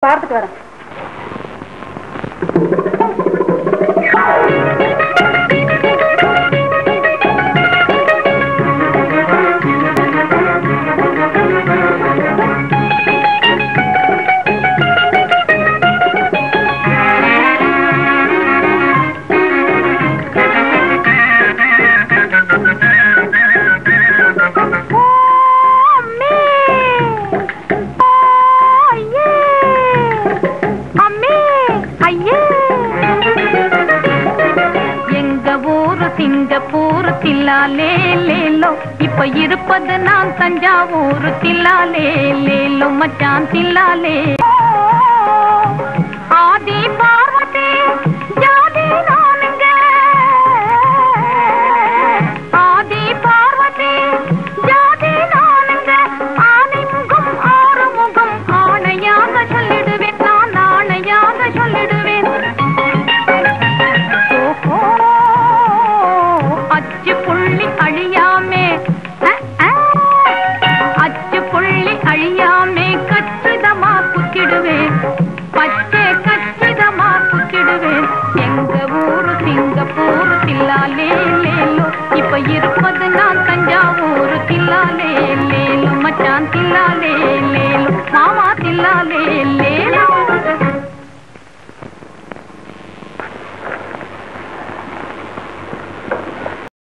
பார்த்துட்டு வரேன். இப்ப இருப்பது நான் தஞ்சாவூர் தில்லாலே லேலோ மச்சான் தில்லாலே ஆதி பார்வதி ஜாதி நானுங்க ஆதி பார்வதி ஜாதி நானுங்க ஆனைமுகம் ஆறுமுகம் ஆணையாக சொல்லிடுவேன் நான் ஆணையாக சொல்லிடுவேன் ஓஹோ அச்சு புள்ளி அழியாமே அச்சு புள்ளி அழியாமே கச்சிதமா குத்திடுவேன் பச்சை கச்சிதமா குத்திடுவேன் எங்க ஊரு சிங்கப்பூர் தில்லாலே லேலோ இப்ப இருப்பது நான் தஞ்சாவூர் தில்லாலே லேலோ மச்சான் தில்லாலே